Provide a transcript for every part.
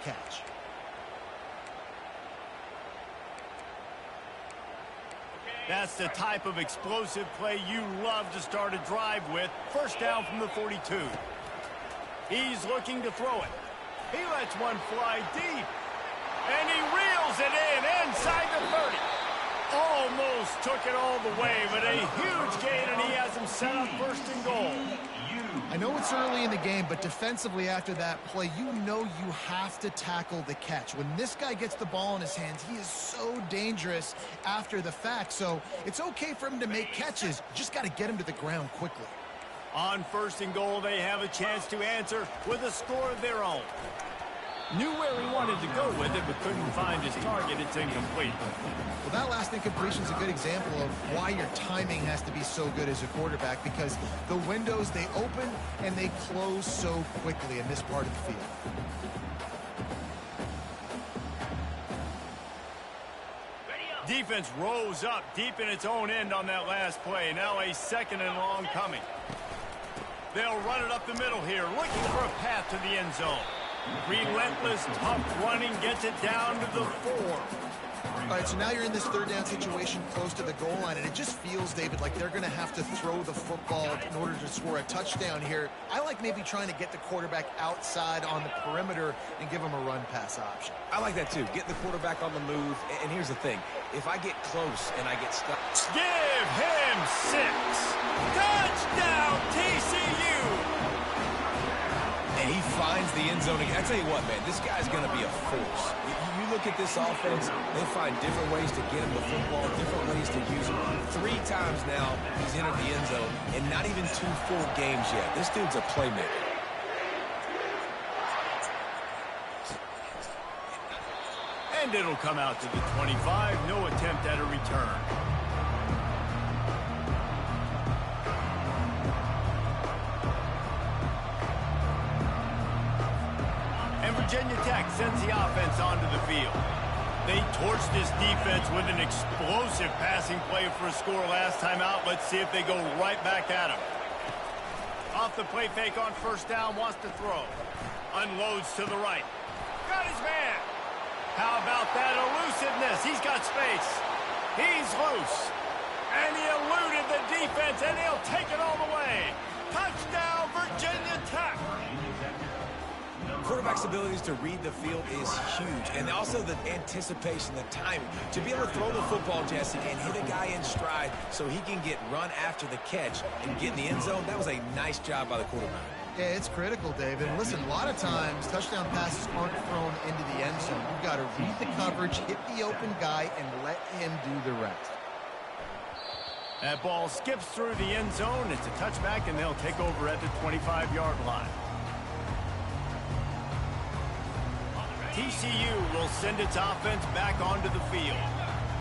catch. That's the type of explosive play you love to start a drive with. First down from the 42. He's looking to throw it. He lets one fly deep. And he reels it in inside the 30. Almost took it all the way, but a huge gain, and he has him set up first and goal. I know it's early in the game, but defensively after that play, you know you have to tackle the catch. When this guy gets the ball in his hands, he is so dangerous after the fact. So it's okay for him to make catches. Just got to get him to the ground quickly. On first and goal, they have a chance to answer with a score of their own. Knew where he wanted to go with it, but couldn't find his target. It's incomplete. Well, that last incompletion is a good example of why your timing has to be so good as a quarterback, because the windows, they open and they close so quickly in this part of the field. Defense rose up deep in its own end on that last play. Now a second and long coming. They'll run it up the middle here, looking for a path to the end zone. Relentless, tough running gets it down to the 4. All right, so now you're in this third down situation close to the goal line, and it just feels, David, like they're going to have to throw the football in order to score a touchdown here. I like maybe trying to get the quarterback outside on the perimeter and give him a run-pass option. I like that, too. Get the quarterback on the move. And here's the thing. If I get close and I get stuck... Give him 6. Touchdown, TCU! And he finds the end zone again. I tell you what, man, this guy's going to be a force. You look at this offense, they find different ways to get him the football, different ways to use him. 3 times now he's entered the end zone, and not even 2 full games yet. This dude's a playmaker. And it'll come out to the 25. No attempt at a return. Virginia Tech sends the offense onto the field. They torched this defense with an explosive passing play for a score last time out. Let's see if they go right back at him. Off the play fake on first down, wants to throw. Unloads to the right. Got his man. How about that elusiveness? He's got space. He's loose. And he eluded the defense, and he'll take it all the way. Touchdown, Virginia Tech. Quarterback's abilities to read the field is huge, and also the anticipation, the timing. To be able to throw the football, Jesse, and hit a guy in stride so he can get run after the catch and get in the end zone, that was a nice job by the quarterback. Yeah, it's critical, David. And listen, a lot of times, touchdown passes aren't thrown into the end zone. You've got to read the coverage, hit the open guy, and let him do the rest. That ball skips through the end zone. It's a touchback, and they'll take over at the 25-yard line. TCU will send its offense back onto the field.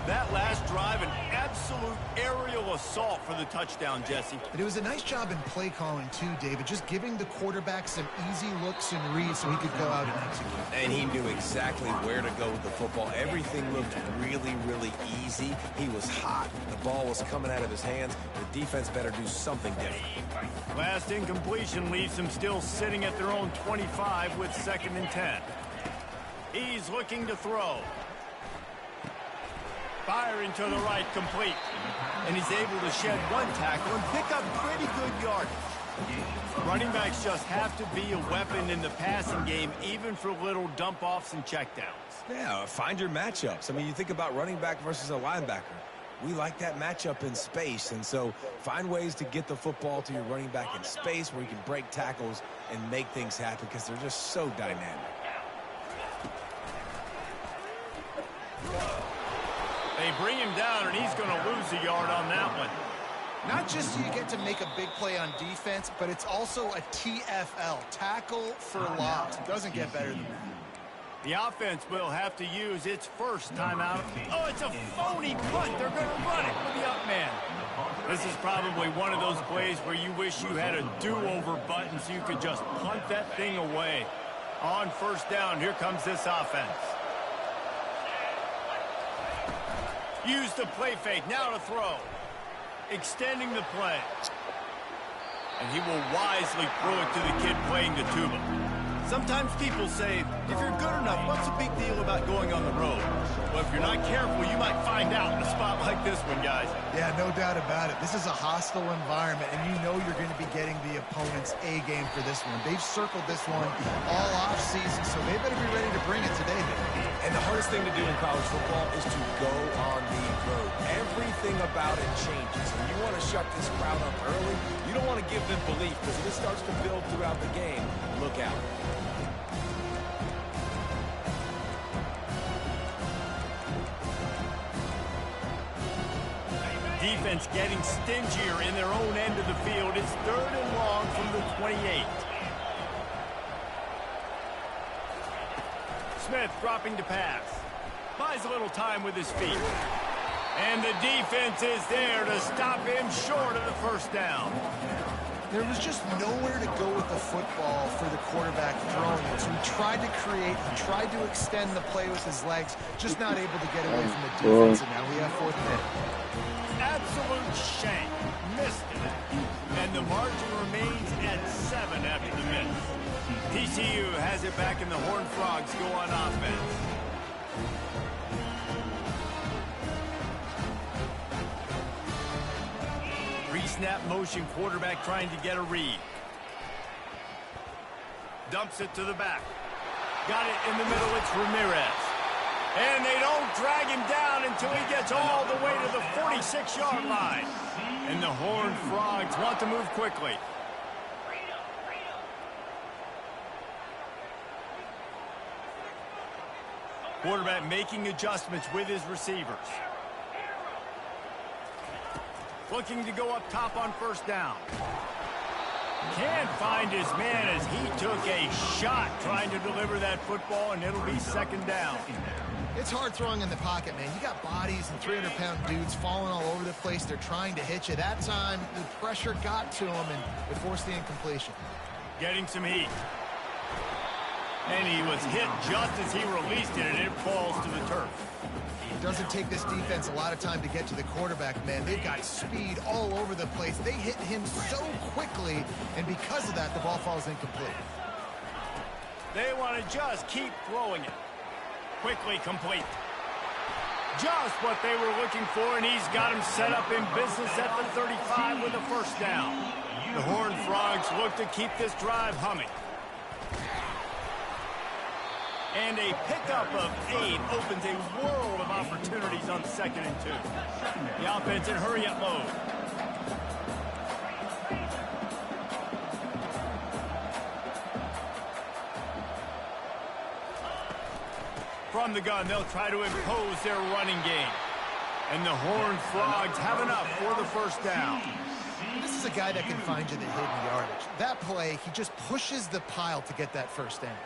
That last drive, an absolute aerial assault for the touchdown, Jesse. But it was a nice job in play calling, too, David, just giving the quarterback some easy looks and reads so he could go out and execute. And he knew exactly where to go with the football. Everything looked really, really easy. He was hot. The ball was coming out of his hands. The defense better do something different. Last incompletion leaves them still sitting at their own 25 with 2nd and 10. He's looking to throw. Firing to the right, complete. And he's able to shed 1 tackle and pick up pretty good yardage. Running backs just have to be a weapon in the passing game, even for little dump-offs and checkdowns. Yeah, find your matchups. I mean, you think about running back versus a linebacker. We like that matchup in space, and so find ways to get the football to your running back in space where you can break tackles and make things happen because they're just so dynamic. They bring him down, and he's going to lose a yard on that one. Not just so you get to make a big play on defense, but it's also a TFL, tackle for loss. It doesn't get better than that. The offense will have to use its first timeout. Oh, it's a phony punt. They're going to run it with the up man. This is probably one of those plays where you wish you had a do-over button so you could just punt that thing away. On first down, here comes this offense. Use the play fake, now to throw. Extending the play. And he will wisely throw it to the kid playing the tuba. Sometimes people say, if you're good enough, enough, what's the big deal about going on the road? Well, if you're not careful, you might find out in a spot like this one, guys. Yeah, no doubt about it. This is a hostile environment, and you know you're going to be getting the opponent's A game for this one. They've circled this one all off-season, so they better be ready to bring it today, man. And the hardest thing to do in college football is to go on the road. Everything about it changes. And you want to shut this crowd up early. You don't want to give them belief, because if it starts to build throughout the game, look out. Defense getting stingier in their own end of the field. It's 3rd and long from the 28. Smith dropping to pass. Buys a little time with his feet. And the defense is there to stop him short of the first down. There was just nowhere to go with the football for the quarterback throwing it. So he tried to create, he tried to extend the play with his legs, just not able to get away from the defense, and now we have 4th and 8. Absolute shank. Missed it. And the margin remains at 7 after the miss. TCU has it back, and the Horned Frogs go on offense. Pre-snap motion, quarterback trying to get a read. Dumps it to the back. Got it in the middle, it's Ramirez. And they don't drag him down until he gets all the way to the 46-yard line. And the Horned Frogs want to move quickly. Quarterback making adjustments with his receivers. Looking to go up top on 1st down. Can't find his man as he took a shot trying to deliver that football, and it'll be 2nd down. It's hard throwing in the pocket, man. You got bodies and 300-pound dudes falling all over the place. They're trying to hit you. That time, the pressure got to him, and it forced the incompletion. Getting some heat. And he was hit just as he released it, and it falls to the turf. It doesn't take this defense a lot of time to get to the quarterback, man. They've got speed all over the place. They hit him so quickly, and because of that, the ball falls incomplete. They want to just keep throwing it. Quickly complete. Just what they were looking for, and he's got him set up in business at the 35 with a 1st down. The Horned Frogs look to keep this drive humming. And a pickup of 8 opens a world of opportunities on 2nd and 2. The offense in hurry-up mode. From the gun, they'll try to impose their running game. And the Horned Frogs have enough for the 1st down. This is a guy that can find you the hidden yardage. That play, he just pushes the pile to get that 1st down.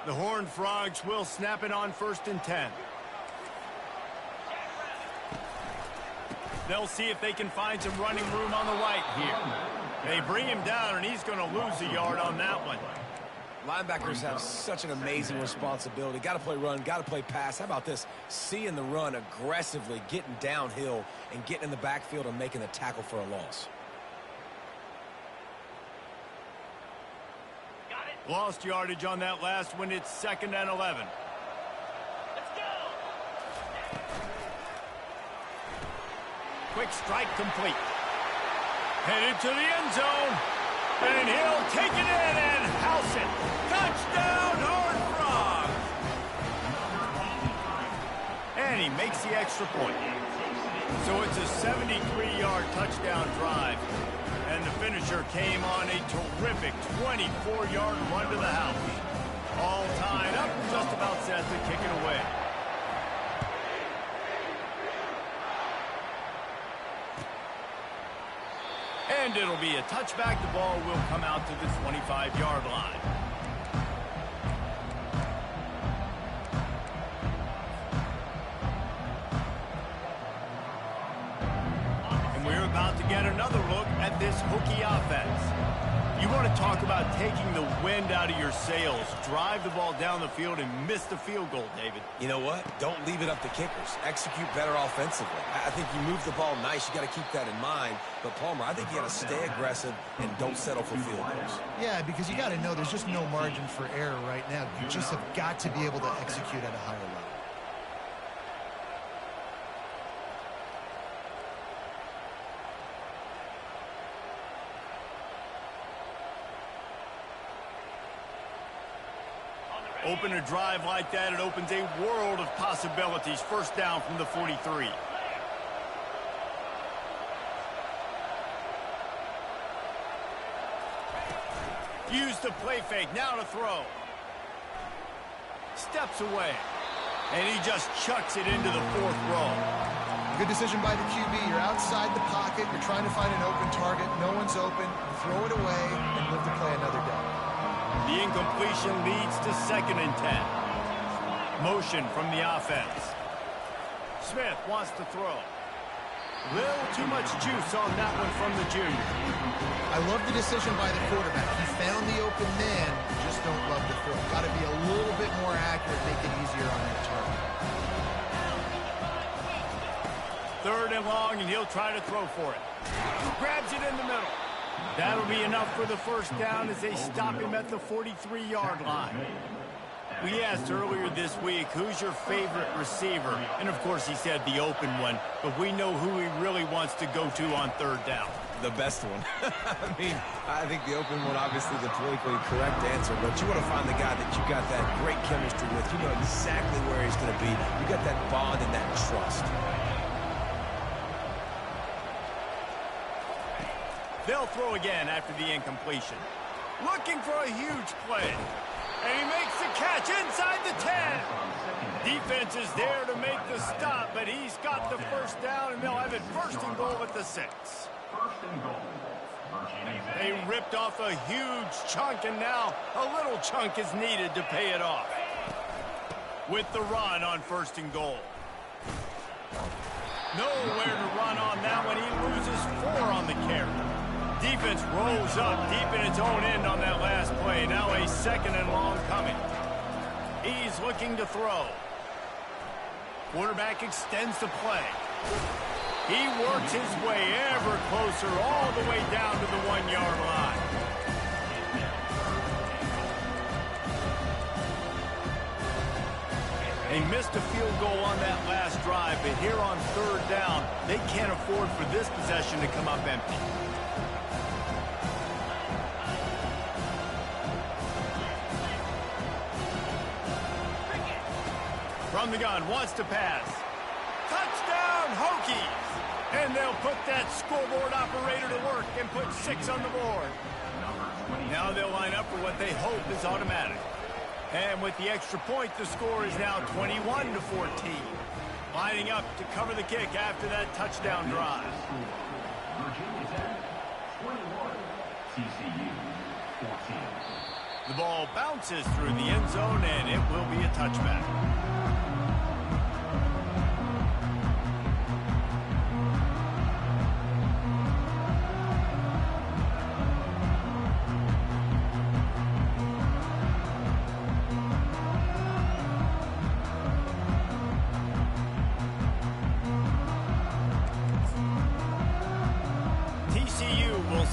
The Horned Frogs will snap it on 1st and 10. They'll see if they can find some running room on the right here. They bring him down, and he's going to lose a yard on that one. Linebackers have such an amazing responsibility. Got to play run, got to play pass. How about this? Seeing the run aggressively, getting downhill, and getting in the backfield and making the tackle for a loss. Lost yardage on that last one. It's 2nd and 11. Let's go. Quick strike complete. Headed to the end zone. And he'll take it in and house it. Touchdown, Horned Frogs. And he makes the extra point. So it's a 73-yard touchdown drive. And the finisher came on a terrific 24-yard run to the house. All tied up, just about set to kick it away. And it'll be a touchback. The ball will come out to the 25-yard line. And we're about to get another look at this hooky offense. You want to talk about taking the wind out of your sails. Drive the ball down the field and miss the field goal, David. You know what? Don't leave it up to kickers. Execute better offensively. I think you move the ball nice. You got to keep that in mind. But, Palmer, I think you got to stay aggressive and don't settle for field goals. Yeah, because you got to know there's just no margin for error right now. You just have got to be able to execute at a higher level. Open a drive like that, it opens a world of possibilities. First down from the 43. Use the play fake, now to throw. Steps away. And he just chucks it into the fourth row. Good decision by the QB. You're outside the pocket. You're trying to find an open target. No one's open. Throw it away and live to play another day. The incompletion leads to 2nd and 10. Motion from the offense. Smith wants to throw. Little too much juice on that one from the junior. I love the decision by the quarterback. He found the open man. Just don't love the throw. Got to be a little bit more accurate, make it easier on that target. 3rd and long, and he'll try to throw for it. Grabs it in the middle. That'll be enough for the first down as they stop him at the 43-yard line. We asked earlier this week, who's your favorite receiver? And, of course, he said the open one, but we know who he really wants to go to on 3rd down. The best one. I mean, I think the open one, obviously the politically correct answer, but you want to find the guy that you got that great chemistry with. You know exactly where he's going to be. You got that bond and that trust. They'll throw again after the incompletion. Looking for a huge play. And he makes the catch inside the 10. Defense is there to make the stop, but he's got the first down, and they'll have it 1st and goal at the 6. They ripped off a huge chunk, and now a little chunk is needed to pay it off. With the run on 1st and goal. Nowhere to run on that one. He loses 4 on the carry. Defense rolls up deep in its own end on that last play. Now a 2nd and long coming. He's looking to throw. Quarterback extends the play. He works his way ever closer all the way down to the 1-yard line. They missed a field goal on that last drive, but here on 3rd down, they can't afford for this possession to come up empty. From the gun, wants to pass. Touchdown, Hokies! And they'll put that scoreboard operator to work and put 6 on the board. Now they'll line up for what they hope is automatic. And with the extra point, the score is now 21-14. Lining up to cover the kick after that touchdown drive. The ball bounces through the end zone, and it will be a touchback.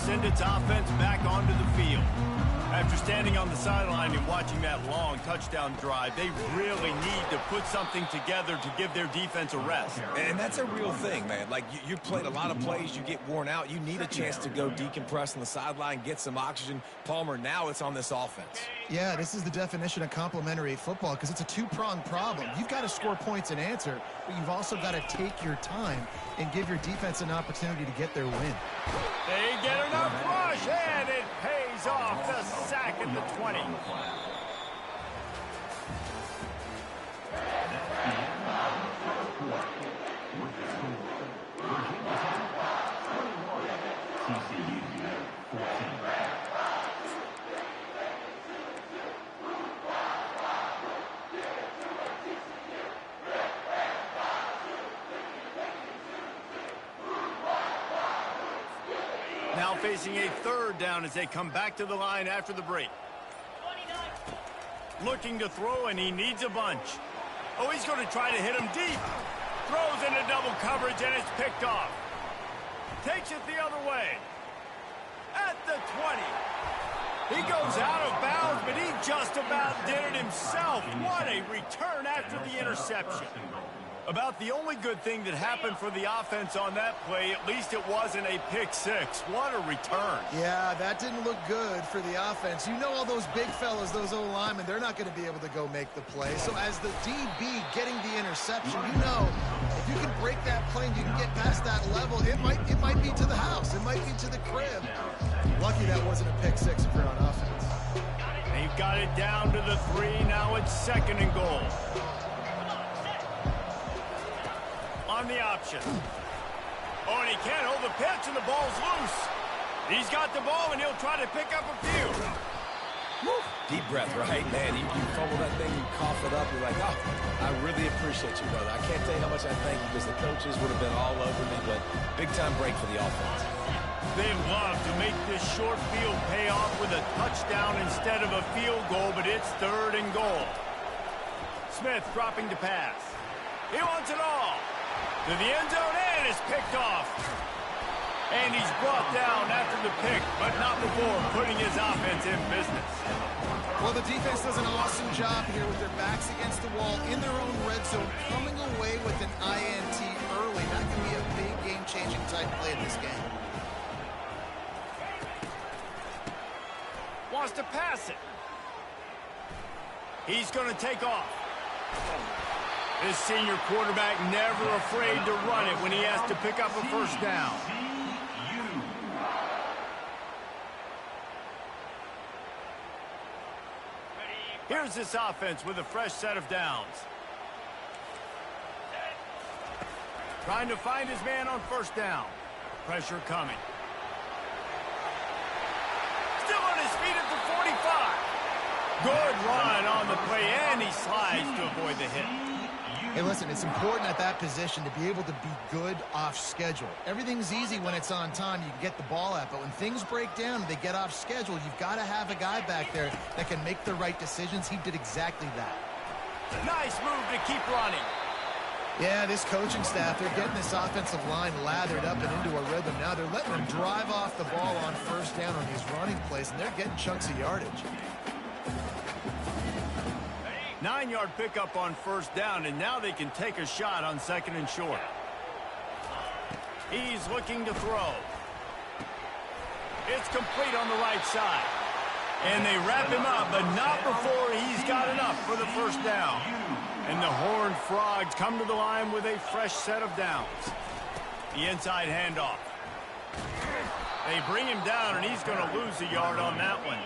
Send its offense back onto the field. After standing on the sideline and watching that long touchdown drive, they really need to put something together to give their defense a rest. And that's a real thing, man. Like, you played a lot of plays, you get worn out. You need a chance to go decompress on the sideline, get some oxygen. Palmer, now it's on this offense. Yeah, this is the definition of complementary football because it's a two-pronged problem. You've got to score points and answer, but you've also got to take your time and give your defense an opportunity to get their win. They get enough rush, and it pays off. The sack at the 20. Now facing a third down as they come back to the line after the break. Looking to throw, and he needs a bunch. Oh, he's going to try to hit him deep. Throws into double coverage, and it's picked off. Takes it the other way. At the 20. He goes out of bounds, but he just about did it himself. What a return after the interception. About the only good thing that happened for the offense on that play, at least it wasn't a pick six. What a return. Yeah, that didn't look good for the offense. You know all those big fellas, those O-linemen, they're not going to be able to go make the play. So as the DB getting the interception, you know, if you can break that play and you can get past that level, it might be to the house. It might be to the crib. Lucky that wasn't a pick six if you're on offense. They've got it down to the 3. Now it's 2nd and goal. On the option. Oh, and he can't hold the pitch, and the ball's loose. He's got the ball, and he'll try to pick up a few. Woo. Deep breath, right? Man, you fumble that thing, you cough it up, you're like, oh, I really appreciate you, brother. I can't tell you how much I thank you because the coaches would have been all over me, but big-time break for the offense. They love to make this short field pay off with a touchdown instead of a field goal, but it's 3rd and goal. Smith dropping to pass. He wants it all. To the end zone, and it's picked off. And he's brought down after the pick, but not before putting his offense in business. Well, the defense does an awesome job here with their backs against the wall in their own red zone, coming away with an INT early. That can be a big game-changing type play in this game. Wants to pass it. He's going to take off. This senior quarterback never afraid to run it when he has to pick up a first down. Here's this offense with a fresh set of downs. Trying to find his man on first down. Pressure coming. Still on his feet at the 45. Good run on the play, and he slides to avoid the hit. Hey, listen, it's important at that position to be able to be good off schedule. Everything's easy when it's on time. You can get the ball out, but when things break down and they get off schedule, you've got to have a guy back there that can make the right decisions. He did exactly that. Nice move to keep running. Yeah, this coaching staff, they're getting this offensive line lathered up and into a rhythm. Now they're letting them drive off the ball on first down on these running plays, and they're getting chunks of yardage. 9-yard pickup on first down, and now they can take a shot on 2nd and short. He's looking to throw. It's complete on the right side. And they wrap him up, but not before he's got enough for the first down. And the Horned Frogs come to the line with a fresh set of downs. The inside handoff. They bring him down, and he's going to lose a yard on that one.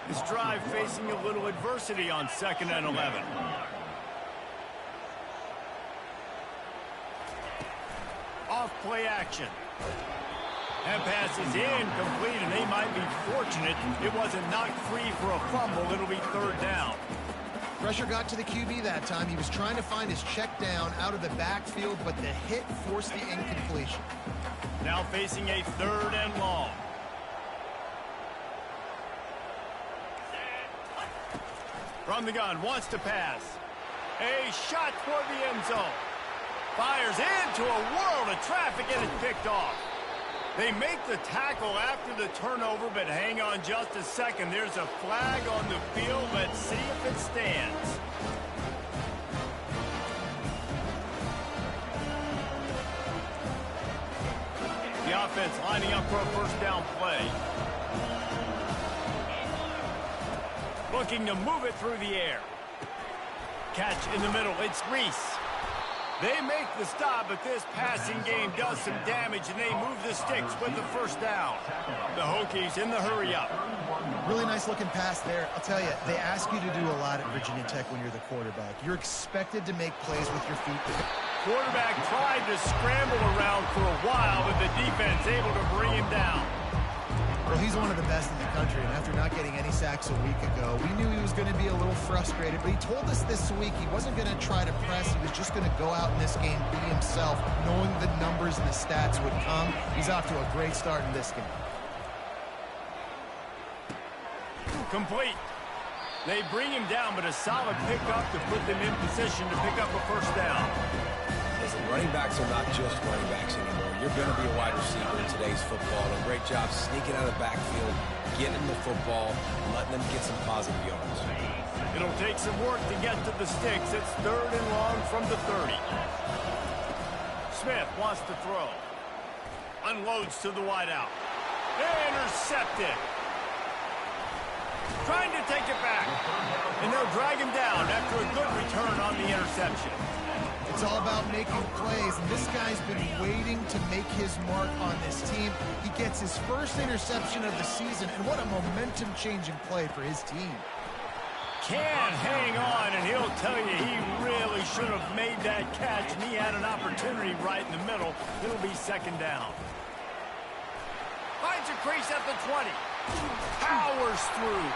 This drive facing a little adversity on 2nd and 11. Off play action. That pass is incomplete, and they might be fortunate it wasn't knocked free for a fumble. It'll be 3rd down. Pressure got to the QB that time. He was trying to find his check down out of the backfield, but the hit forced the incompletion. Now facing a 3rd and long. From the gun, wants to pass. A shot toward the end zone. Fires into a world of traffic, and it's picked off. They make the tackle after the turnover, but hang on just a second. There's a flag on the field. Let's see if it stands. The offense lining up for a first down play. Looking to move it through the air. Catch in the middle. It's Reese. They make the stop, but this passing game does some damage, and they move the sticks with the first down. The Hokies in the hurry-up. Really nice-looking pass there. I'll tell you, they ask you to do a lot at Virginia Tech when you're the quarterback. You're expected to make plays with your feet. Quarterback tried to scramble around for a while, but the defense able to bring him down. Well, he's one of the best in the country, and after not getting any sacks a week ago, we knew he was going to be a little frustrated, but he told us this week he wasn't going to try to press. He was just going to go out in this game, be himself, knowing the numbers and the stats would come. He's off to a great start in this game. Complete. They bring him down, but a solid pickup to put them in position to pick up a first down. Listen, running backs are not just running backs anymore. You're going to be a wide receiver in today's football. And a great job sneaking out of the backfield, getting the football, letting them get some positive yards. It'll take some work to get to the sticks. It's 3rd and long from the 30. Smith wants to throw. Unloads to the wideout. Intercepted. Trying to take it back. And they'll drag him down after a good return on the interception. It's all about making plays, and this guy's been waiting to make his mark on this team. He gets his first interception of the season, and what a momentum-changing play for his team. Can't hang on, and he'll tell you he really should have made that catch, and he had an opportunity right in the middle. It'll be 2nd down. Finds a crease at the 20. Powers through.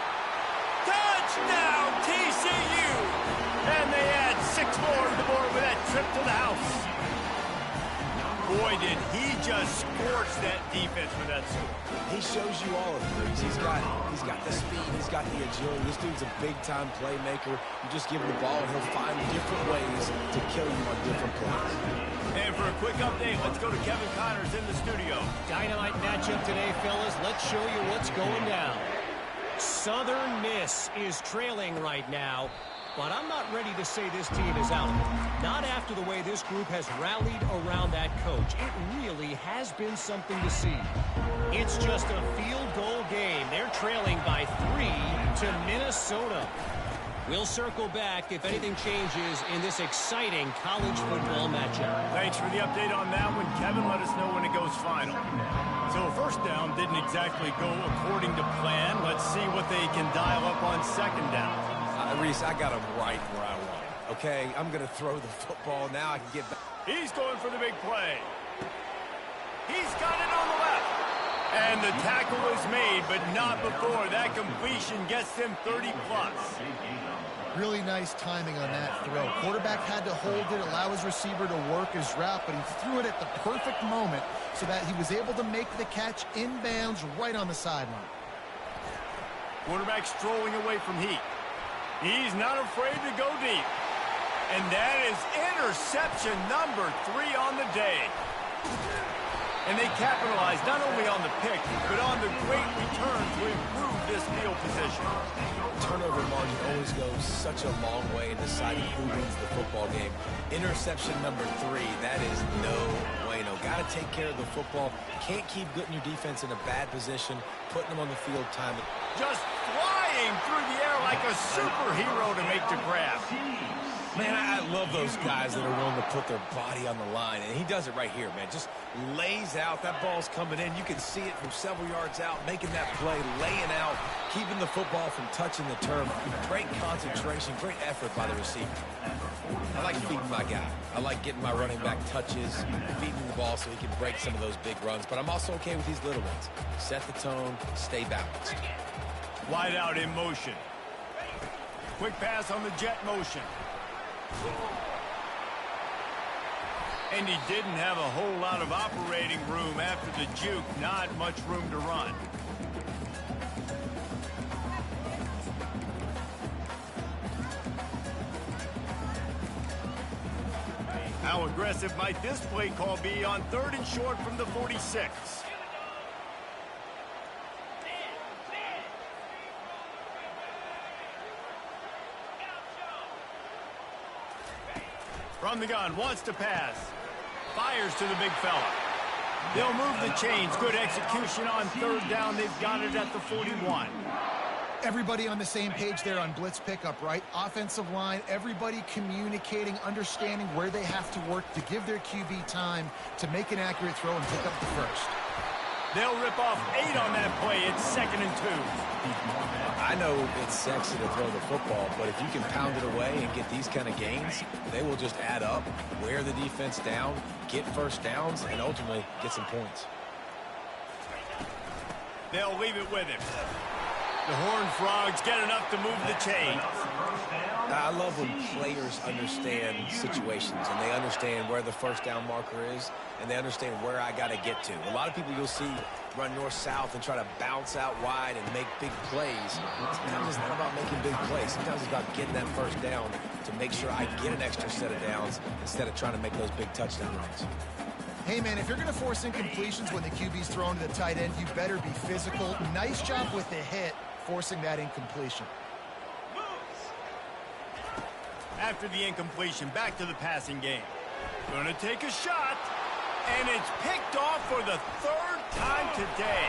Touchdown, TCU! And they add 6 more to the board with that trip to the house. Boy, did he just scorch that defense with that score. He shows you all of it. He's got the speed. He's got the agility. This dude's a big-time playmaker. You just give him the ball, and he'll find different ways to kill you on different plays. And for a quick update, let's go to Kevin Connors in the studio. Dynamite matchup today, fellas. Let's show you what's going down. Southern Miss is trailing right now, but I'm not ready to say this team is out. Not after the way this group has rallied around that coach. It really has been something to see. It's just a field goal game. They're trailing by 3 to Minnesota. We'll circle back if anything changes in this exciting college football matchup. Thanks for the update on that one, Kevin. Let us know when it goes final. So first down didn't exactly go according to plan. Let's see what they can dial up on 2nd down. Reese, I got him right where I want him. Okay, I'm going to throw the football. Now I can get back. He's going for the big play. He's got it on the left. And the tackle is made, but not before. That completion gets them 30-plus. Really nice timing on that throw. Quarterback had to hold it, allow his receiver to work his route, but he threw it at the perfect moment so that he was able to make the catch inbounds right on the sideline. Quarterback strolling away from heat. He's not afraid to go deep. And that is interception number 3 on the day. And they capitalize not only on the pick, but on the great return to improve this field position. Turnover margin always goes such a long way in deciding who wins the football game. Interception number 3, that is no bueno. Got to take care of the football. Can't keep putting your defense in a bad position, putting them on the field time. Just flying through the air like a superhero to make the grab. Man, I love those guys that are willing to put their body on the line, and he does it right here, man. Just lays out. That ball's coming in. You can see it from several yards out, making that play, laying out, keeping the football from touching the turf. Great concentration, great effort by the receiver. I like feeding my guy. I like getting my running back touches, feeding the ball so he can break some of those big runs, but I'm also okay with these little ones. Set the tone, stay balanced. Wide out in motion. Quick pass on the jet motion. And he didn't have a whole lot of operating room after the juke. Not much room to run. How aggressive might this play call be on 3rd and short from the 46? From the gun, wants to pass. Fires to the big fella. They'll move the chains. Good execution on 3rd down. They've got it at the 41. Everybody on the same page there on blitz pickup, right? Offensive line, everybody communicating, understanding where they have to work to give their QB time to make an accurate throw and pick up the first. They'll rip off 8 on that play. It's 2nd and 2. I know it's sexy to throw the football, but if you can pound it away and get these kind of gains, they will just add up, wear the defense down, get first downs, and ultimately get some points. They'll leave it with him. The Horned Frogs get enough to move the chains. I love when players understand situations and they understand where the first down marker is and they understand where I got to get to. A lot of people you'll see run north-south and try to bounce out wide and make big plays. Sometimes it's not about making big plays. Sometimes it's about getting that first down to make sure I get an extra set of downs instead of trying to make those big touchdown runs. Hey, man, if you're going to force incompletions when the QB's thrown to the tight end, you better be physical. Nice job with the hit, forcing that incompletion. After the incompletion, back to the passing game. Gonna take a shot, and it's picked off for the third time today.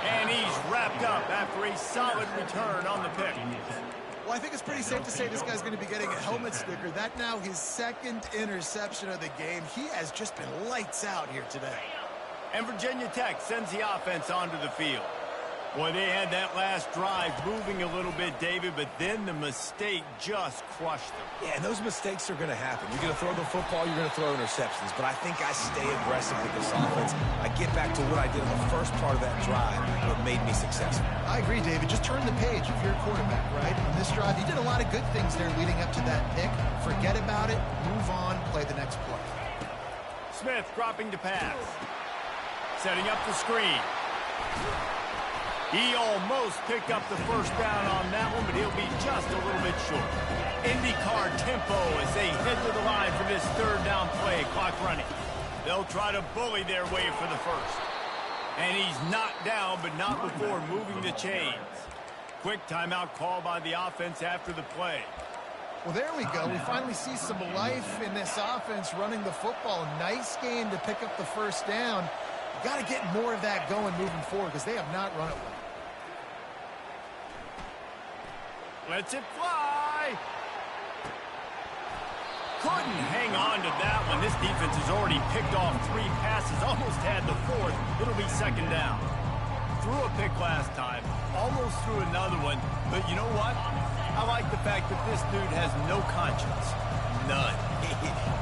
And he's wrapped up after a solid return on the pick. Well, I think it's pretty safe to say this guy's going to be getting a helmet sticker. That now his second interception of the game. He has just been lights out here today. And Virginia Tech sends the offense onto the field. Boy, they had that last drive moving a little bit, David, but then the mistake just crushed them. Yeah, and those mistakes are going to happen. You're going to throw the football, you're going to throw interceptions. But I think I stay aggressive with this offense. I get back to what I did in the first part of that drive that made me successful. I agree, David. Just turn the page if you're a quarterback, right? On this drive, you did a lot of good things there leading up to that pick. Forget about it, move on, play the next play. Smith dropping to pass. Setting up the screen. He almost picked up the first down on that one, but he'll be just a little bit short. IndyCar tempo as they head to the line for this third down play, clock running. They'll try to bully their way for the first. And he's knocked down, but not before moving the chains. Quick timeout call by the offense after the play. Well, there we go. We finally see some life in this offense running the football. Nice game to pick up the first down. Got to get more of that going moving forward because they have not run it well. Lets it fly. Couldn't hang on to that one. This defense has already picked off 3 passes, almost had the 4th. It'll be second down. Threw a pick last time, almost threw another one. But you know what? I like the fact that this dude has no conscience. None.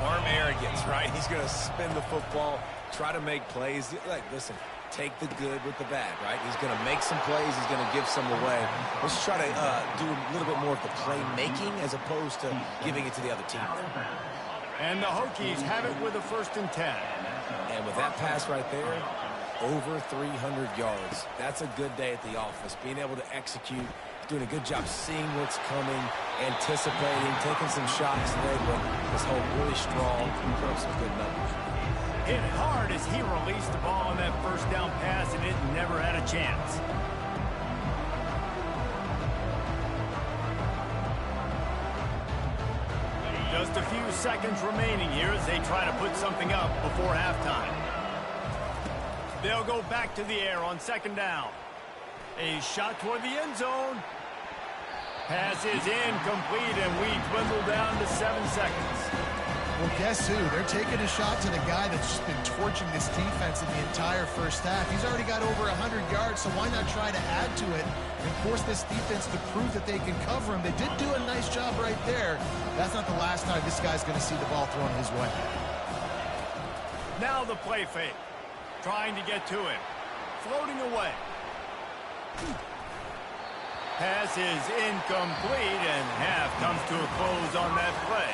Arm arrogance, right? He's going to spin the football, try to make plays. Like, listen, take the good with the bad, right? He's going to make some plays. He's going to give some away. Let's try to do a little bit more of the playmaking as opposed to giving it to the other team. And the Hokies have it with a 1st and 10. And with that pass right there, over 300 yards. That's a good day at the office. Being able to execute, doing a good job seeing what's coming, anticipating, taking some shots today, but this whole really strong, put up some good numbers. Hit hard as he released the ball on that first down pass, and it never had a chance. Just a few seconds remaining here as they try to put something up before halftime. They'll go back to the air on second down. A shot toward the end zone. Pass is incomplete, and we dwindle down to 7 seconds. Well, guess who? They're taking a shot to the guy that's just been torching this defense in the entire first half. He's already got over 100 yards, so why not try to add to it and force this defense to prove that they can cover him? They did do a nice job right there. That's not the last time this guy's going to see the ball thrown his way. Now the play fake. Trying to get to him. Floating away. Pass is incomplete, and half comes to a close on that play.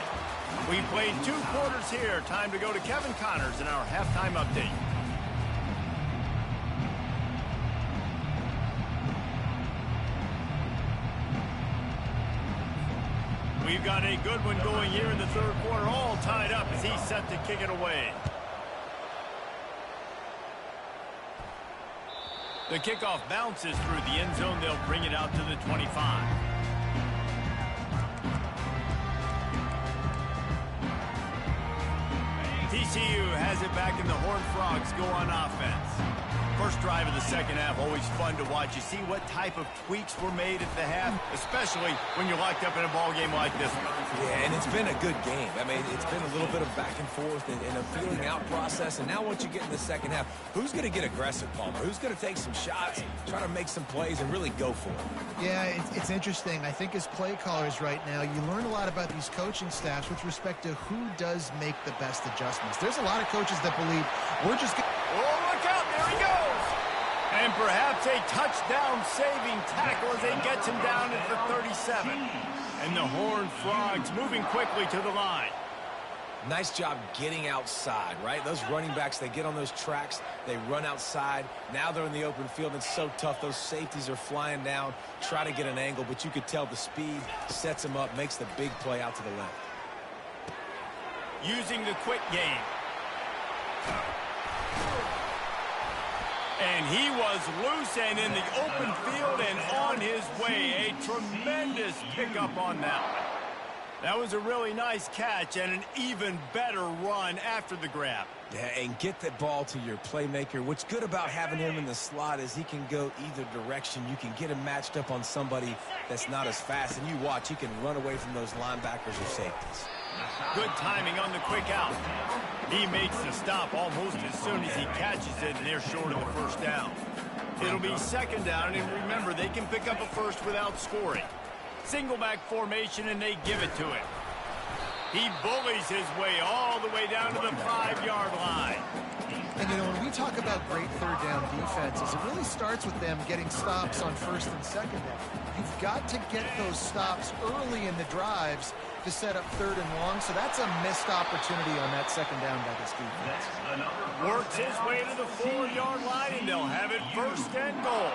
We played 2 quarters here. Time to go to Kevin Connors in our halftime update. We've got a good one going here in the 3rd quarter, all tied up as he's set to kick it away. The kickoff bounces through the end zone. They'll bring it out to the 25. TCU has it back, and the Horned Frogs go on offense. First drive of the second half, always fun to watch. You see what type of tweaks were made at the half, especially when you're locked up in a ball game like this one. Yeah, and it's been a good game. I mean, it's been a little bit of back and forth and a feeling out process. And now once you get in the second half, who's going to get aggressive, Palmer? Who's going to take some shots, try to make some plays, and really go for it? Yeah, it's interesting. I think as play callers right now, you learn a lot about these coaching staffs with respect to who does make the best adjustments. There's a lot of coaches that believe we're just going to... Oh, look out. There he goes. And perhaps a touchdown-saving tackle as they get him down at the 37. And the Horned Frogs moving quickly to the line. Nice job getting outside, right? Those running backs, they get on those tracks, they run outside. Now they're in the open field. It's so tough. Those safeties are flying down, try to get an angle, but you could tell the speed sets them up, makes the big play out to the left. Using the quick game. And he was loose and in the open field and on his way. A tremendous pickup on that one. That was a really nice catch and an even better run after the grab. Yeah, and get the ball to your playmaker. What's good about having him in the slot is he can go either direction. You can get him matched up on somebody that's not as fast, and you watch, he can run away from those linebackers or safeties. Good timing on the quick out. He makes the stop almost as soon as he catches it, and they're short of the first down. It'll be second down, and remember, they can pick up a first without scoring. Single back formation, and they give it to him. He bullies his way all the way down to the 5-yard line. And, you know, when we talk about great third down defenses, it really starts with them getting stops on first and second down. You've got to get those stops early in the drives to set up third and long, so that's a missed opportunity on that second down by this defense. Works his way to the 4-yard line, and they'll have it first and goal.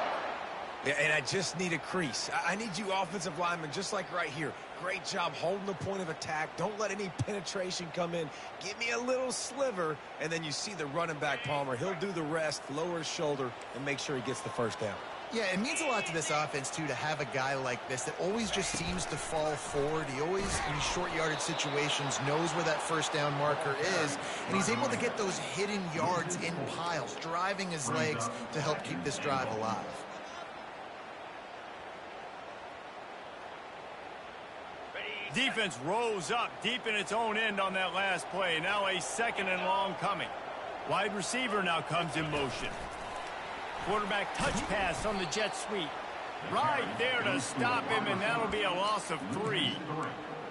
Yeah, and I just need a crease. I need you offensive linemen, just like right here. Great job holding the point of attack. Don't let any penetration come in. Give me a little sliver, and then you see the running back, Palmer. He'll do the rest, lower his shoulder, and make sure he gets the first down. Yeah, it means a lot to this offense, too, to have a guy like this that always just seems to fall forward. He always, in these short yardage situations, knows where that first down marker is, and he's able to get those hidden yards in piles, driving his legs to help keep this drive alive. Defense rose up deep in its own end on that last play. Now a second and long coming. Wide receiver now comes in motion. Quarterback touch pass on the jet sweep. Right there to stop him, and that'll be a loss of 3.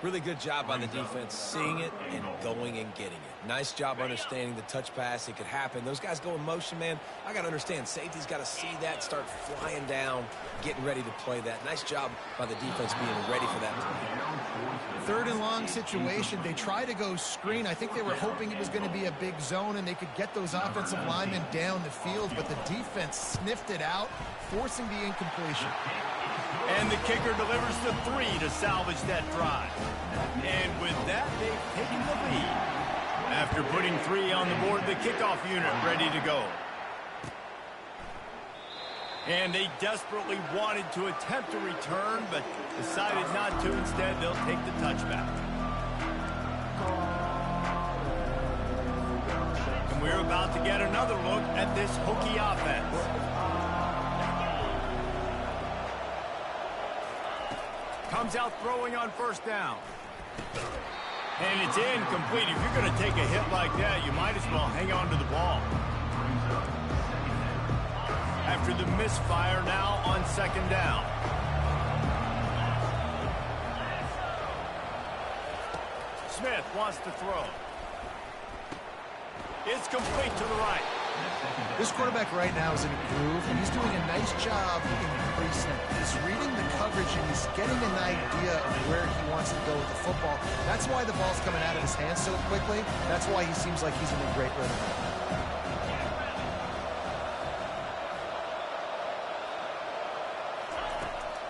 Really good job by the defense, seeing it and going and getting it. Nice job understanding the touch pass. It could happen. Those guys go in motion, man. I got to understand. Safety's got to see that, start flying down, getting ready to play that. Nice job by the defense being ready for that play. Third and long situation. They try to go screen. I think they were hoping it was going to be a big zone and they could get those offensive linemen down the field, but the defense sniffed it out, forcing the incompletion. And the kicker delivers the 3 to salvage that drive. And with that, they've taken the lead. After putting 3 on the board, the kickoff unit ready to go. And they desperately wanted to attempt a return, but decided not to. Instead, they'll take the touchback. And we're about to get another look at this Hokie offense. Comes out throwing on first down. And it's incomplete. If you're going to take a hit like that, you might as well hang on to the ball. After the misfire, now on second down. Smith wants to throw. It's complete to the right. This quarterback right now is in a groove, and he's doing a nice job increasing. He's reading the coverage, and he's getting an idea of where he wants to go with the football. That's why the ball's coming out of his hands so quickly. That's why he seems like he's in a great rhythm.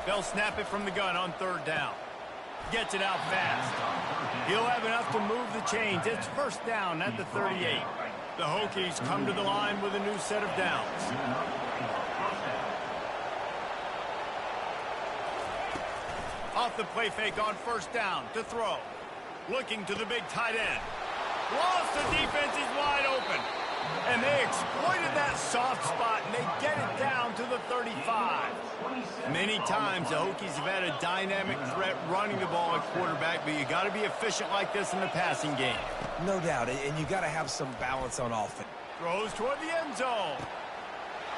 They'll snap it from the gun on third down. Gets it out fast. He'll have enough to move the chains. It's first down at the 38. The Hokies come to the line with a new set of downs. Off the play fake on first down to throw. Looking to the big tight end. Lost, the defense is wide open. And they exploited that soft spot, and they get it down to the 35. Many times the Hokies have had a dynamic threat running the ball at quarterback, but you got to be efficient like this in the passing game. No doubt, and you got to have some balance on offense. Throws toward the end zone.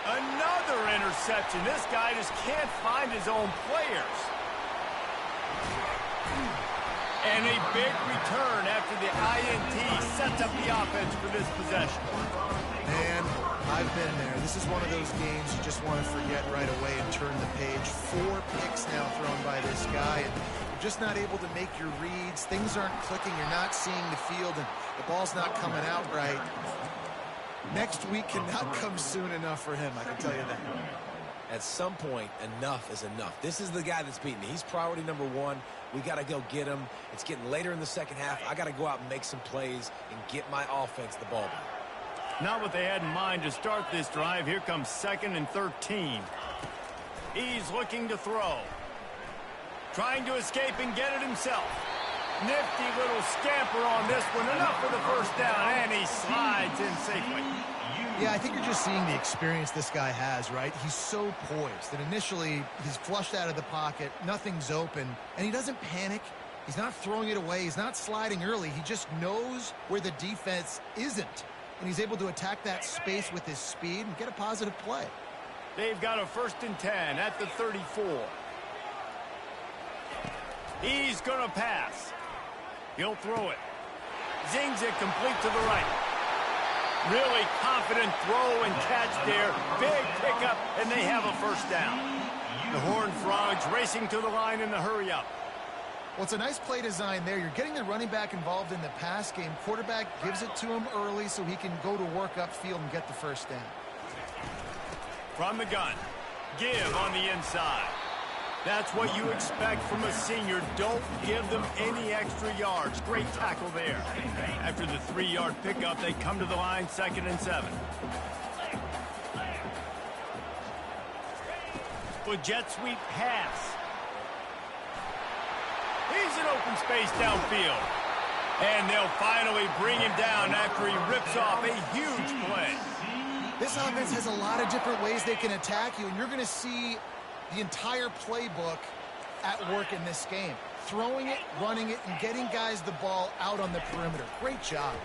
Another interception. This guy just can't find his own players. And a big return after the INT sets up the offense for this possession. And I I've been there. This is one of those games you just want to forget right away and turn the page. 4 picks now thrown by this guy, and you're just not able to make your reads. Things aren't clicking. You're not seeing the field, and the ball's not coming out right. Next week cannot come soon enough for him, I can tell you that. At some point, enough is enough. This is the guy that's beating me. He's priority number 1. We got to go get him. It's getting later in the second half. I got to go out and make some plays and get my offense the ball back. Not what they had in mind to start this drive. Here comes 2nd and 13. He's looking to throw. Trying to escape and get it himself. Nifty little scamper on this one. Enough for the first down, and he slides in safely. Yeah, I think you're just seeing the experience this guy has, right? He's so poised that initially he's flushed out of the pocket, nothing's open, and he doesn't panic. He's not throwing it away. He's not sliding early. He just knows where the defense isn't, and he's able to attack that space with his speed and get a positive play. They've got a 1st and 10 at the 34. He's going to pass. He'll throw it. Zings it complete to the right. Really confident throw and catch there. Big pickup, and they have a first down. The Horned Frogs racing to the line in the hurry-up. Well, it's a nice play design there. You're getting the running back involved in the pass game. Quarterback gives it to him early so he can go to work upfield and get the first down. From the gun. Give on the inside. That's what you expect from a senior. Don't give them any extra yards. Great tackle there. After the 3-yard pickup, they come to the line, 2nd and 7. With jet sweep pass. He's in open space downfield. And they'll finally bring him down after he rips off a huge play. This offense has a lot of different ways they can attack you, and you're going to see the entire playbook at work in this game. Throwing it, running it, and getting guys the ball out on the perimeter. Great job.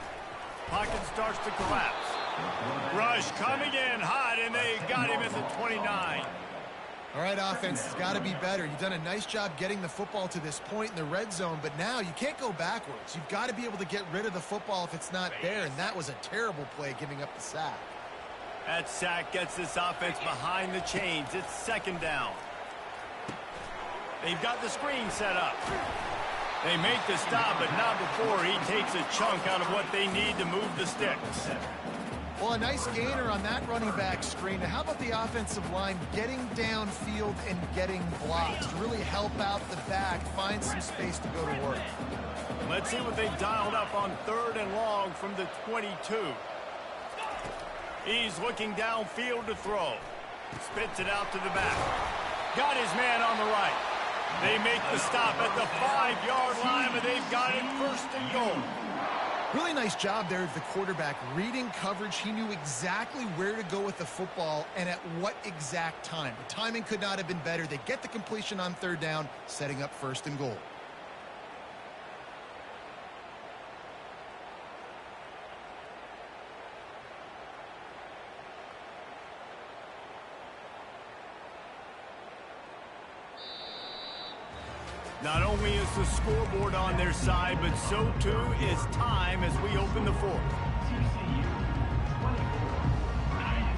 Pocket starts to collapse. Rush coming in hot, and they got him at the 29. All right, offense has got to be better. You've done a nice job getting the football to this point in the red zone, but now you can't go backwards. You've got to be able to get rid of the football if it's not there, and that was a terrible play giving up the sack. That sack gets this offense behind the chains. It's 2nd down. They've got the screen set up. They make the stop, but not before he takes a chunk out of what they need to move the sticks. Well, a nice gainer on that running back screen. Now, how about the offensive line getting downfield and getting blocks to really help out the back, find some space to go to work? Let's see what they've dialed up on 3rd and long from the 22. He's looking downfield to throw. Spits it out to the back. Got his man on the right. They make the stop at the 5-yard line, and they've got it 1st and goal. Really nice job there of the quarterback. Reading coverage, he knew exactly where to go with the football and at what exact time. The timing could not have been better. They get the completion on 3rd down, setting up 1st and goal. Not only is the scoreboard on their side, but so too is time as we open the 4th.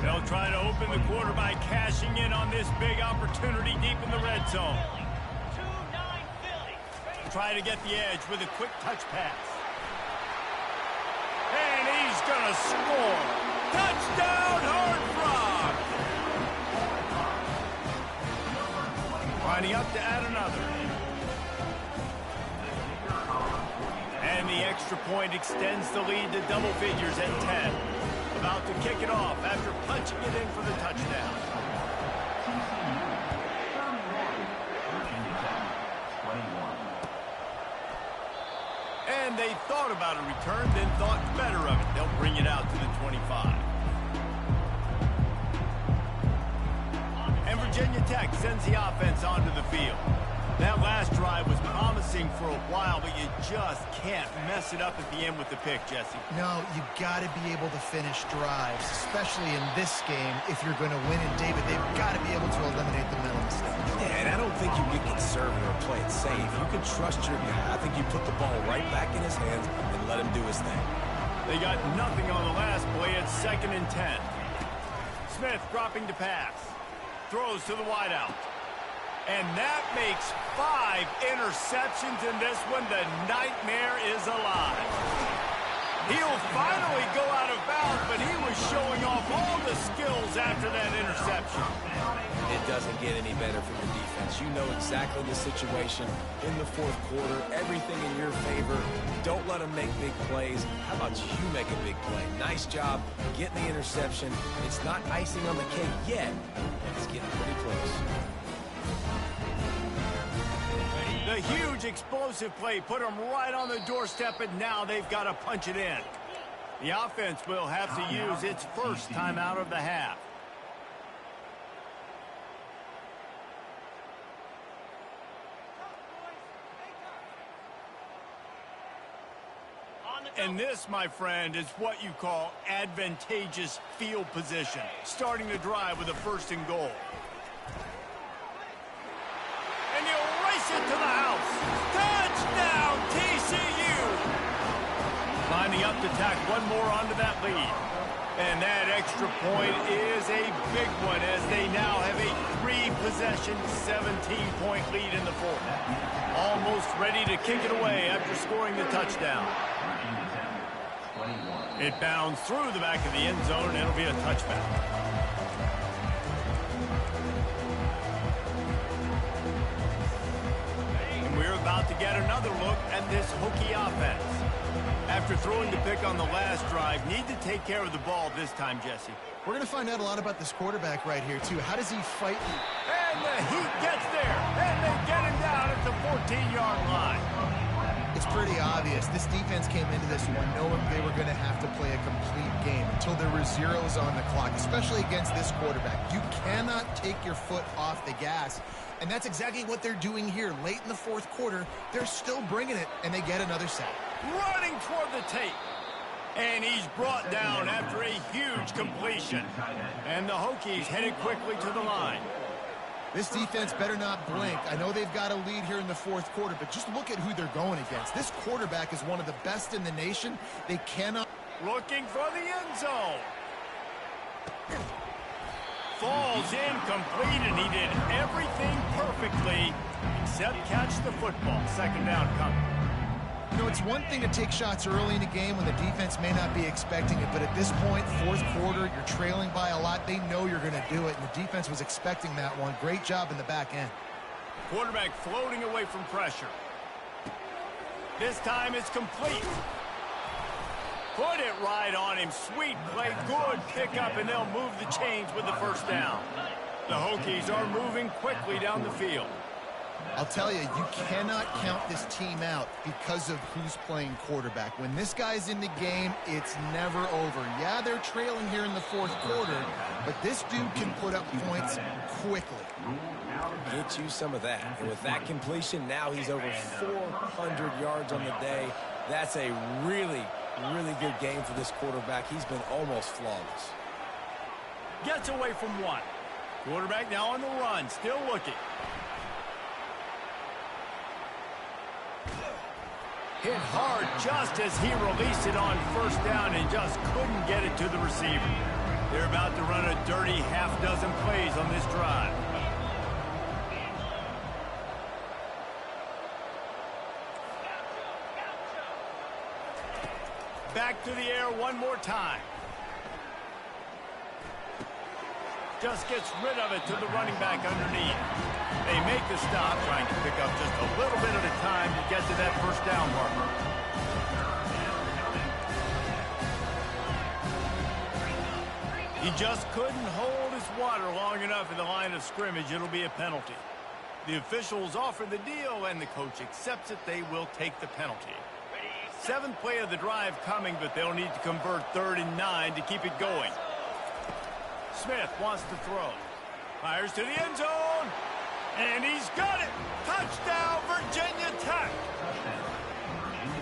They'll try to open the quarter by cashing in on this big opportunity deep in the red zone. Try to get the edge with a quick touch pass. And he's going to score. Touchdown, Horned Frogs! Lining up to add another. And the extra point extends the lead to double figures at 10. About to kick it off after punching it in for the touchdown. And they thought about a return, then thought better of it. They'll bring it out to the 25. And Virginia Tech sends the offense onto the field. That last drive was promising for a while, but you just can't mess it up at the end with the pick, Jesse. No, you've got to be able to finish drives, especially in this game. If you're going to win, and David, they've got to be able to eliminate the mental mistakes. Yeah, and I don't think you get conservative or play it safe. You can trust your guy. I think you put the ball right back in his hands and let him do his thing. They got nothing on the last play at 2nd and 10. Smith dropping to pass. Throws to the wideout. And that makes 5 interceptions in this one. The nightmare is alive. He'll finally go out of bounds, but he was showing off all the skills after that interception. It doesn't get any better for your defense. You know exactly the situation in the fourth quarter. Everything in your favor. Don't let them make big plays. How about you make a big play? Nice job getting the interception. It's not icing on the cake yet, but it's getting pretty close. The huge explosive play put them right on the doorstep, and now they've got to punch it in. The offense will have to use its first timeout of the half. And this, my friend, is what you call advantageous field position. Starting the drive with a 1st and goal. And he'll race it to the house. Touchdown, TCU! Lining up to tack one more onto that lead. And that extra point is a big one as they now have a 3-possession, 17-point lead in the fourth. Almost ready to kick it away after scoring the touchdown. It bounds through the back of the end zone, and it'll be a touchback. And we're about to get another look at this Hokie offense. After throwing the pick on the last drive, need to take care of the ball this time, Jesse. We're going to find out a lot about this quarterback right here, too. How does he fight? And the heat gets there, and they get him down at the 14-yard line. It's pretty obvious. This defense came into this one knowing they were going to have to play a complete game until there were zeros on the clock, especially against this quarterback. You cannot take your foot off the gas, and that's exactly what they're doing here. Late in the fourth quarter, they're still bringing it, and they get another sack. Running toward the tape. And he's brought down after a huge completion. And the Hokies headed quickly to the line. This defense better not blink. I know they've got a lead here in the fourth quarter, but just look at who they're going against. This quarterback is one of the best in the nation. They cannot... Looking for the end zone. Falls incomplete, and he did everything perfectly except catch the football. 2nd down coming. You know, it's one thing to take shots early in the game when the defense may not be expecting it, but at this point, fourth quarter, you're trailing by a lot. They know you're going to do it, and the defense was expecting that one. Great job in the back end. Quarterback floating away from pressure. This time it's complete. Put it right on him. Sweet play, good pickup, and they'll move the chains with the 1st down. The Hokies are moving quickly down the field. I'll tell you, you cannot count this team out because of who's playing quarterback. When this guy's in the game, it's never over. Yeah, they're trailing here in the fourth quarter, but this dude can put up points quickly. Get you some of that. And with that completion, now he's over 400 yards on the day. That's a really, really good game for this quarterback. He's been almost flawless. Gets away from one. Quarterback now on the run, still looking. Hit hard just as he released it on 1st down and just couldn't get it to the receiver. They're about to run a dirty half-dozen plays on this drive. Back to the air one more time. Just gets rid of it to the running back underneath. They make the stop, trying to pick up just a little bit at a time to get to that 1st down marker. He just couldn't hold his water long enough in the line of scrimmage. It'll be a penalty. The officials offer the deal, and the coach accepts it. They will take the penalty. 7th play of the drive coming, but they'll need to convert 3rd and 9 to keep it going. Smith wants to throw. Fires to the end zone. And he's got it. Touchdown, Virginia Tech.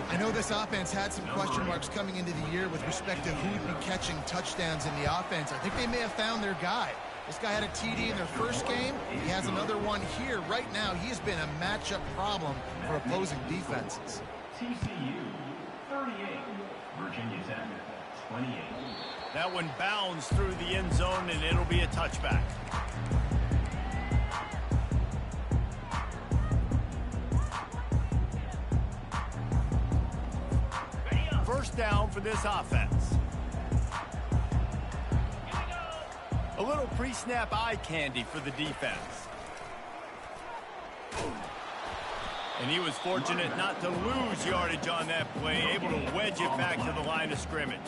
I know this offense had some question marks coming into the year with respect to who would be catching touchdowns in the offense. I think they may have found their guy. This guy had a TD in their first game. He has another one here. Right now, he has been a matchup problem for opposing defenses. TCU, 38. Virginia Tech, 28. That one bounds through the end zone, and it'll be a touchback. First down for this offense. A little pre-snap eye candy for the defense. And he was fortunate not to lose yardage on that play, able to wedge it back to the line of scrimmage.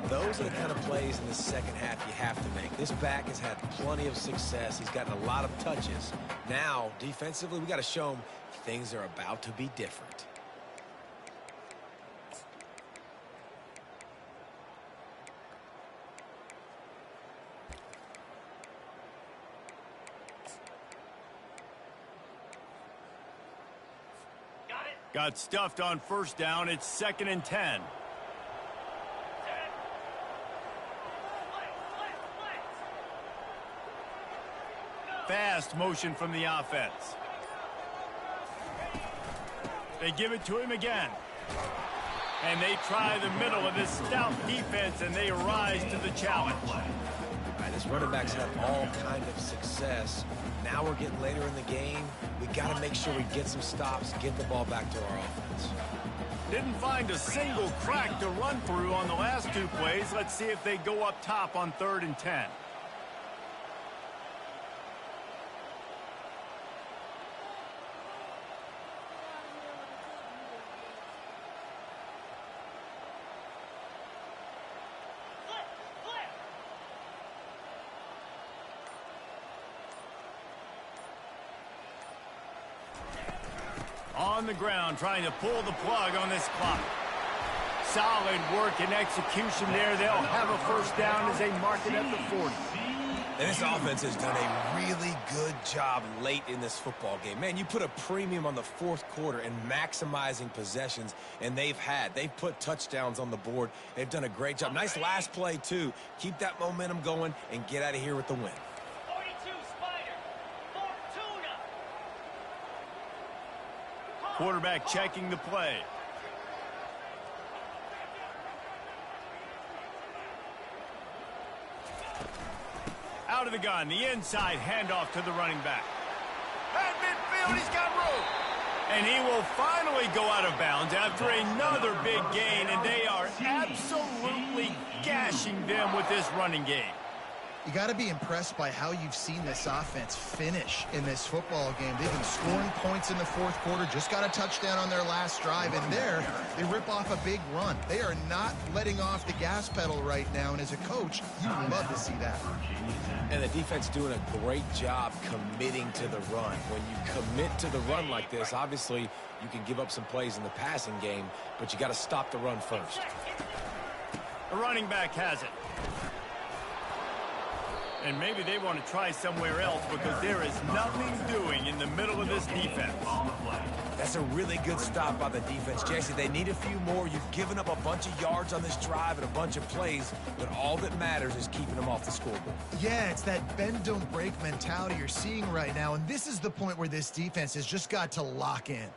Those are the kind of plays in the second half you have to make. This back has had plenty of success. He's gotten a lot of touches. Now, defensively, we got to show him things are about to be different. Got stuffed on first down. It's 2nd and 10. Fast motion from the offense. They give it to him again. And they try the middle of this stout defense, and they rise to the challenge. All right, this running back's had all kind of success. Now we're getting later in the game. We got to make sure we get some stops, get the ball back to our offense. Didn't find a single crack to run through on the last 2 plays. Let's see if they go up top on 3rd and 10. On the ground, trying to pull the plug on this clock. Solid work and execution there. They'll have a first down as they mark it at the 40. And this offense has done a really good job late in this football game. Man, you put a premium on the 4th quarter and maximizing possessions, and they've put touchdowns on the board. They've done a great job. Nice last play, too. Keep that momentum going and get out of here with the win. Quarterback checking the play. Out of the gun, the inside handoff to the running back. At midfield, he's got room. And he will finally go out of bounds after another big gain, and they are absolutely gashing them with this running game. You got to be impressed by how you've seen this offense finish in this football game. They've been scoring points in the 4th quarter, just got a touchdown on their last drive, and there they rip off a big run. They are not letting off the gas pedal right now, and as a coach, you love to see that. And the defense doing a great job committing to the run. When you commit to the run like this, obviously you can give up some plays in the passing game, but you got to stop the run first. The running back has it. And maybe they want to try somewhere else because there is nothing doing in the middle of this defense. That's a really good stop by the defense, Jesse. They need a few more. You've given up a bunch of yards on this drive and a bunch of plays, but all that matters is keeping them off the scoreboard. Yeah, it's that bend, don't break mentality you're seeing right now, and this is the point where this defense has just got to lock in.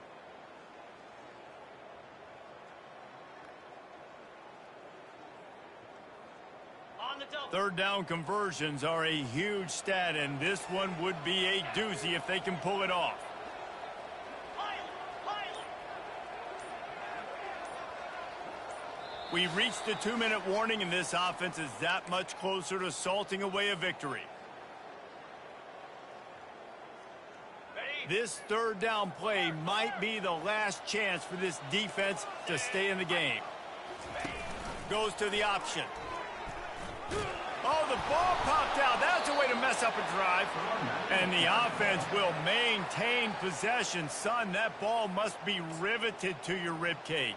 Third down conversions are a huge stat, and this one would be a doozy if they can pull it off. We reached the 2-minute warning, and this offense is that much closer to salting away a victory. This 3rd down play might be the last chance for this defense to stay in the game. Goes to the option. Oh, the ball popped out. That's a way to mess up a drive. And the offense will maintain possession. Son, that ball must be riveted to your rib cage.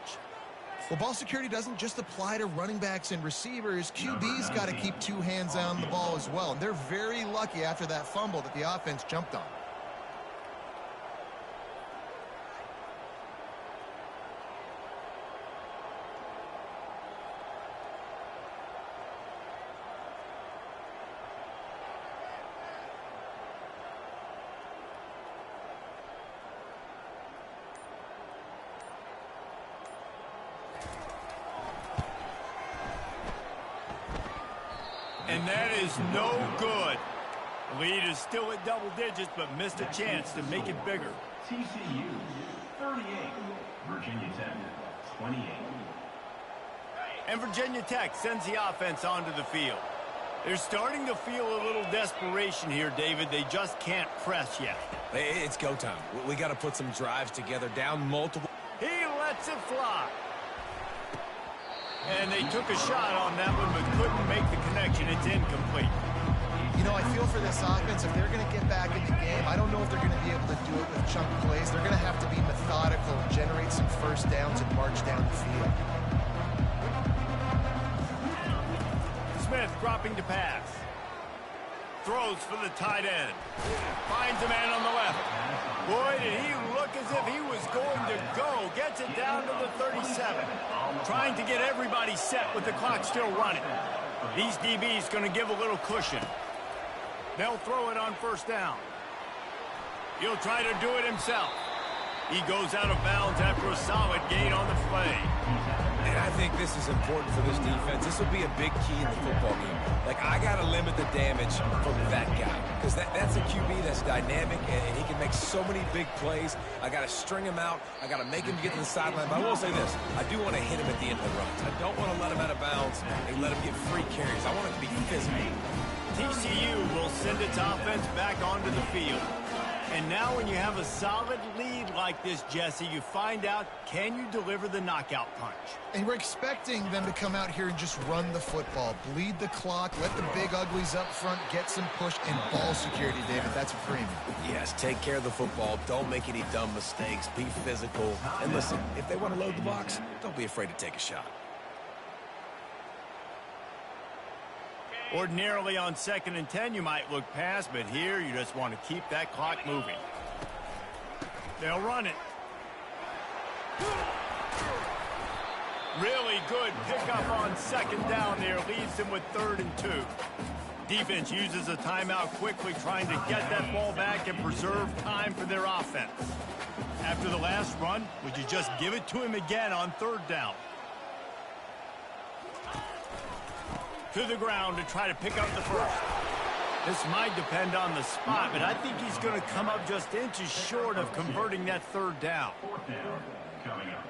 Well, ball security doesn't just apply to running backs and receivers. QB's got to keep 2 hands on the ball as well. And they're very lucky after that fumble that the offense jumped on. And that is no good. The lead is still at double digits, but missed a chance to make it bigger. TCU 38, Virginia Tech 28. And Virginia Tech sends the offense onto the field. They're starting to feel a little desperation here, David. They just can't press yet. It's go time. We got to put some drives together, down multiple. He lets it fly. And they took a shot on that one, but couldn't make the connection. It's incomplete. You know, I feel for this offense, if they're going to get back in the game, I don't know if they're going to be able to do it with chunk plays. They're going to have to be methodical and generate some first downs and march down the field. Smith dropping to pass. Throws for the tight end. Finds a man on the left. Boy, did he look as if he was going to go. Gets it down to the 37. Trying to get everybody set with the clock still running. These DBs going to give a little cushion. They'll throw it on first down. He'll try to do it himself. He goes out of bounds after a solid gain on the play. And I think this is important for this defense. This will be a big key in the football game. Like, I got to limit the damage from that guy. Because that's a QB that's dynamic, and he can make so many big plays. I got to string him out. I got to make him get to the sideline. But I will say this. I do want to hit him at the end of the runs. I don't want to let him out of bounds and let him get free carries. I want it to be physical. TCU will send its offense back onto the field. And now when you have a solid lead like this, Jesse, you find out, can you deliver the knockout punch? And we're expecting them to come out here and just run the football, bleed the clock, let the big uglies up front get some push and ball security, David. That's a premium. Yes, take care of the football. Don't make any dumb mistakes. Be physical. And listen, if they want to load the box, don't be afraid to take a shot. Ordinarily on 2nd and 10, you might look past, but here you just want to keep that clock moving. They'll run it. Really good pickup on 2nd down there. Leaves them with 3rd and 2. Defense uses a timeout quickly, trying to get that ball back and preserve time for their offense. After the last run, would you just give it to him again on 3rd down? To the ground to try to pick up the first. This might depend on the spot, but I think he's going to come up just inches short of converting that 3rd down. 4th down coming up.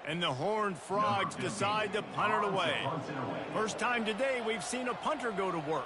And the Horned Frogs decide to punt it away. First time today we've seen a punter go to work.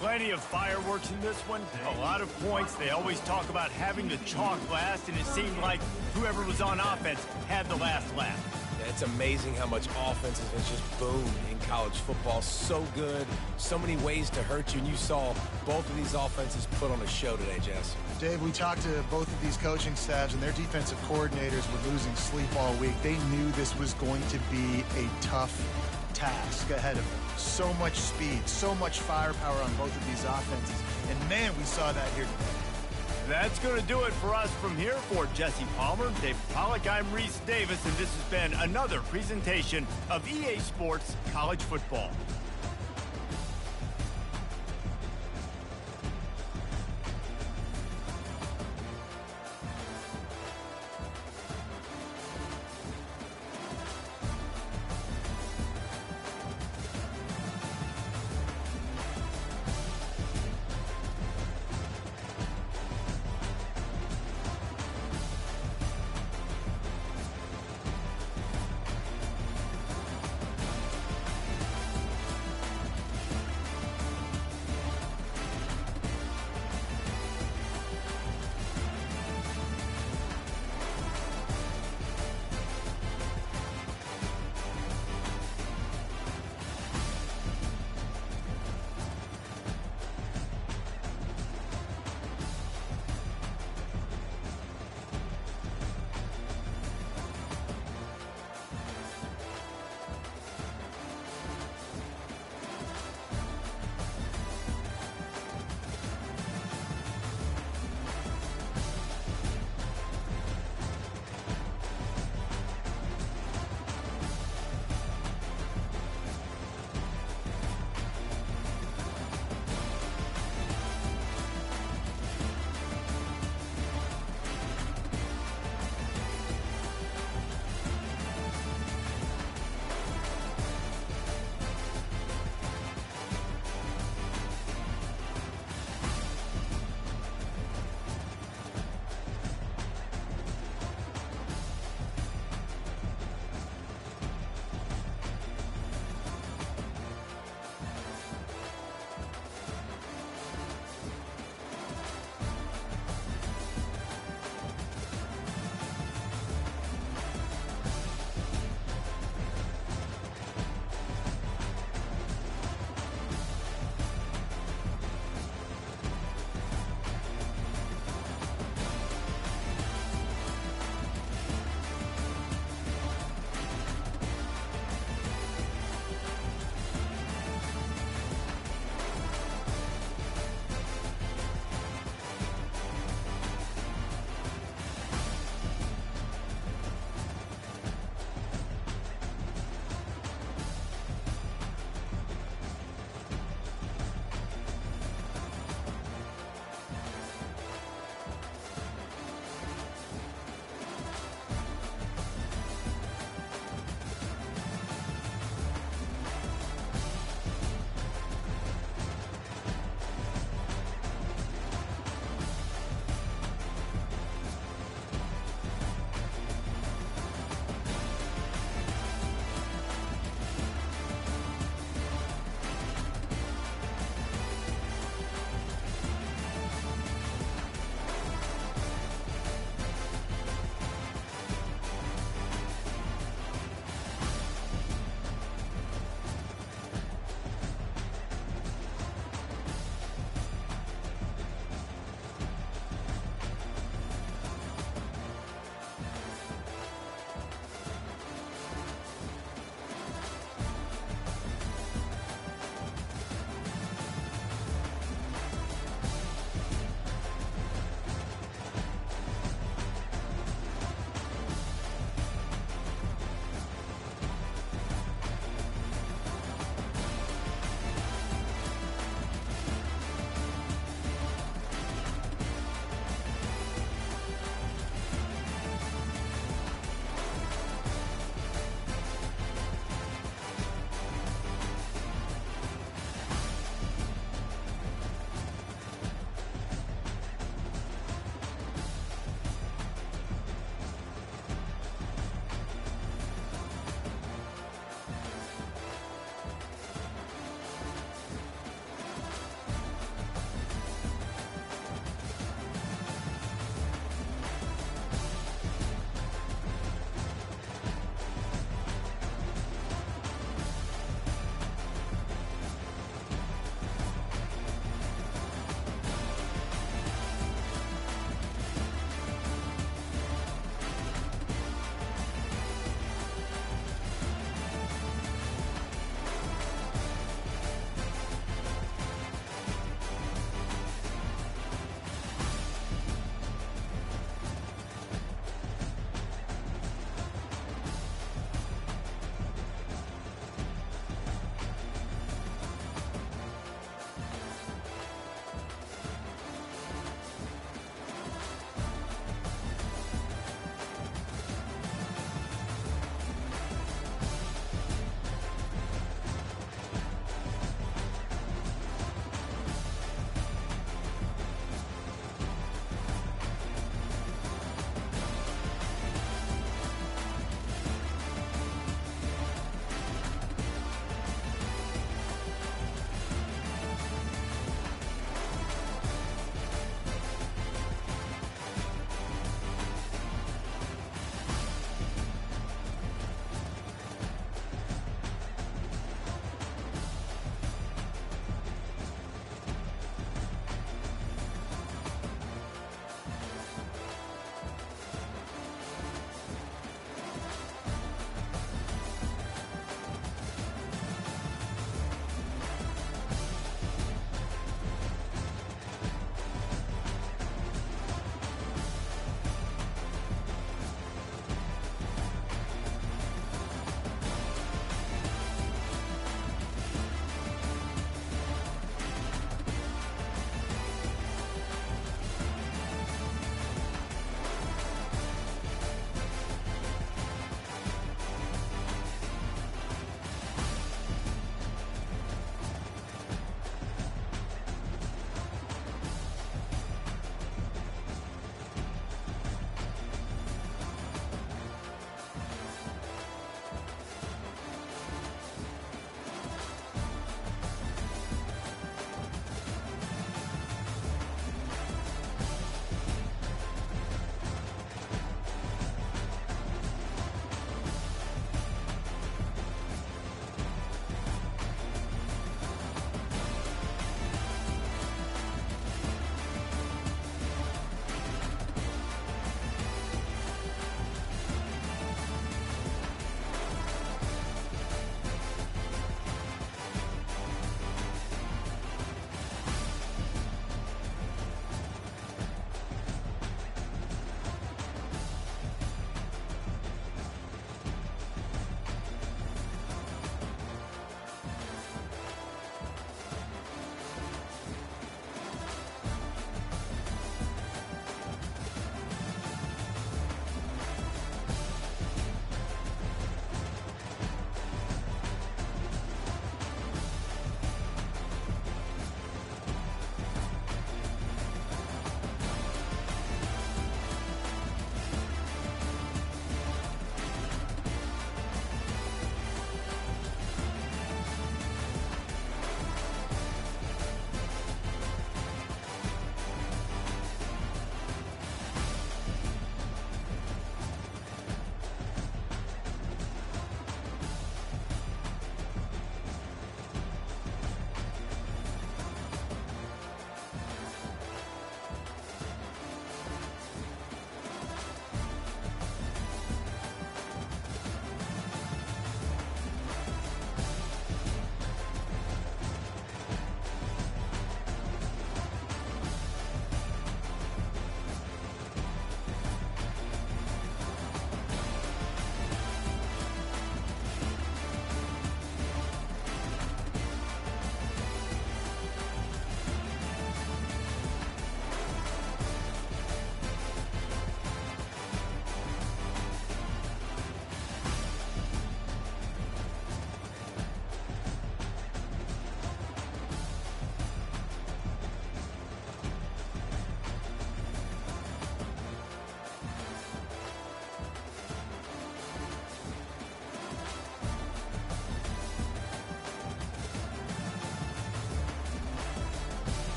Plenty of fireworks in this one. A lot of points. They always talk about having the chalk last, and it seemed like whoever was on offense had the last laugh. It's amazing how much offense has just boomed in college football. So good. So many ways to hurt you. And you saw both of these offenses put on a show today, Jess. Dave, we talked to both of these coaching staffs, and their defensive coordinators were losing sleep all week. They knew this was going to be a tough task ahead of them. So much speed, so much firepower on both of these offenses. And, man, we saw that here today. That's going to do it for us from here. For Jesse Palmer, Dave Pollack, I'm Reese Davis, and this has been another presentation of EA Sports College Football.